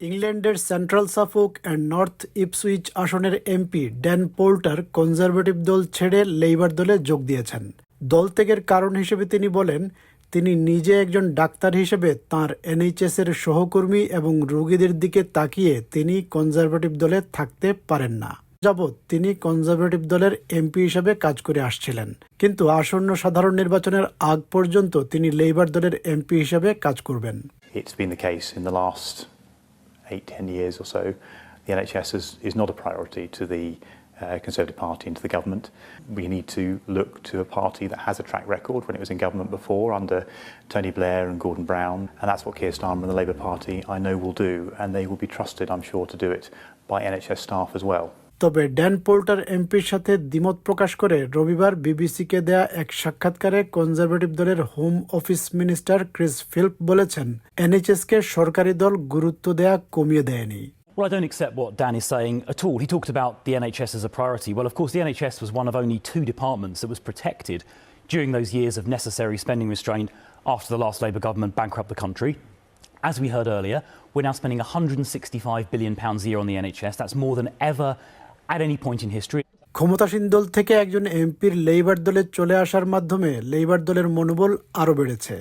ইংল্যান্ডের central Suffolk and north Ipswich আসনের MP Dan পোল্টার conservative দল ছেড়ে লেবার দলে যোগ দিয়েছেন। দল ত্যাগের কারণ হিসেবে তিনি বলেন, তিনি নিজে একজন ডাক্তার হিসেবে তাঁর এনএইচএস-এর সহকর্মী এবং রোগীদের দিকে তাকিয়ে তিনি কনজারভেটিভ দলে থাকতে পারেন না। যাবৎ তিনি কনজারভেটিভ দলের এমপি হিসেবে কাজ করে আসছিলেন, কিন্তু আসন্ন সাধারণ নির্বাচনের আগ পর্যন্ত তিনি লেবার দলের এমপি হিসেবে কাজ করবেন। It's been the case in the last 8-10 years or so. The NHS is not a priority to the Conservative Party and to the government. We need to look to a party that has a track record when it was in government before under Tony Blair and Gordon Brown, and that's what Keir Starmer and the Labour Party I know will do, and they will be trusted, I'm sure, to do it by NHS staff as well. তবে Dan পোল্টার এমপির সাথে দ্বিমত প্রকাশ করে রবিবার বিবিসিকে দেয়া এক সাক্ষাৎকারে কনজারভেটিভ দলের home office minister Chris flip বলেছেন, এনএইচএস-কে সরকারি দল গুরুত্ব দেয়া কমিয়ে দেয়নি। Well, I don't accept what Dan is saying at all. He talked about the NHS as a priority. Well, of course, the NHS was one of only 2 departments that was protected during those years of necessary spending restraint after the last Labour government bankrupted the country. As we heard earlier, we're now spending £165 billion a year on the NHS. That's more than ever at any point in history. ক্ষমতাসীন দল থেকে একজন এমপির labour দলে চলে আসার মাধ্যমে labour দলের মনোবল আরও বেড়েছে।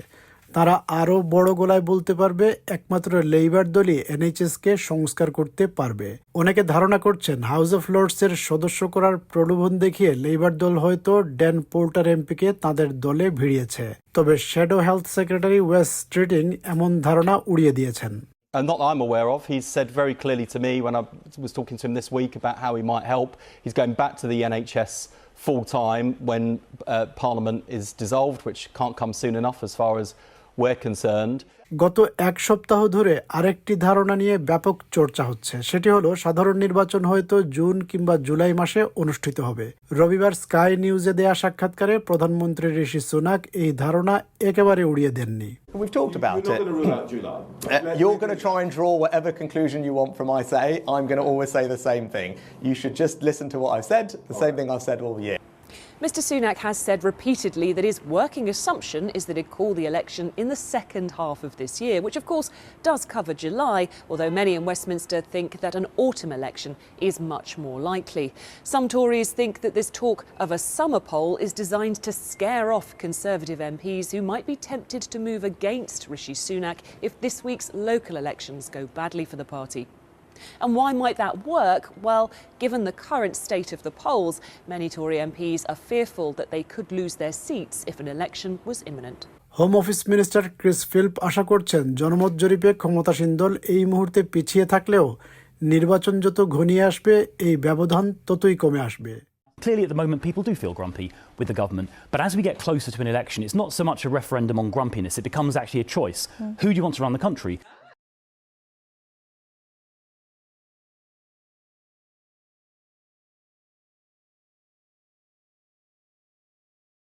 তারা আরও বড় গলায় বলতে পারবে একমাত্র লেবার দলই এনএইচএস-কে সংস্কার করতে পারবে। অনেকে ধারণা করছেন হাউস অফ লর্ডসের সদস্য করার প্রলোভন দেখিয়ে লেবার দল হয়তো ড্যান পোল্টার এমপিকে তাদের দলে ভিড়িয়েছে। তবে শ্যাডো হেলথ সেক্রেটারি ওয়েস স্ট্রিটিং এমন ধারণা উড়িয়ে দিয়েছেন। Not that I'm aware of. He's said very clearly to me when I was talking to him this week about how he might help. He's going back to the NHS full-time when Parliament is dissolved, which can't come soon enough as far as we're concerned. গত এক সপ্তাহ ধরে আরেকটি ধারণা নিয়ে ব্যাপক চর্চা হচ্ছে, সেটি হলো সাধারণ নির্বাচন হয়তো জুন কিংবা জুলাই মাসে অনুষ্ঠিত হবে। রবিবার স্কাই নিউজে দেয়া সাক্ষাৎকারে প্রধানমন্ত্রী ঋষি সুনাক এই ধারণা একেবারে উড়িয়ে দেননি। We've talked about it. You're going to try and draw whatever conclusion you want from I say. I'm going to always say the same thing. You should just listen to what I've said, the same thing I've said all year. Mr Sunak has said repeatedly that his working assumption is that he'd call the election in the second half of this year, which of course does cover July, although many in Westminster think that an autumn election is much more likely. Some Tories think that this talk of a summer poll is designed to scare off Conservative MPs who might be tempted to move against Rishi Sunak if this week's local elections go badly for the party. And why might that work? Well, given the current state of the polls, many Tory MPs are fearful that they could lose their seats if an election was imminent. Home office minister Chris Philp আশা করছেন জনমত জরিপে ক্ষমতাসীন দল এই মুহূর্তে পিছিয়ে থাকলেও নির্বাচন যত ঘনিয়ে আসবে এই ব্যবধান ততই কমে আসবে। Clearly, at the moment, people do feel grumpy with the government. But as we get closer to an election, it's not so much a referendum on grumpiness. It becomes actually a choice. Who do you want to run the country?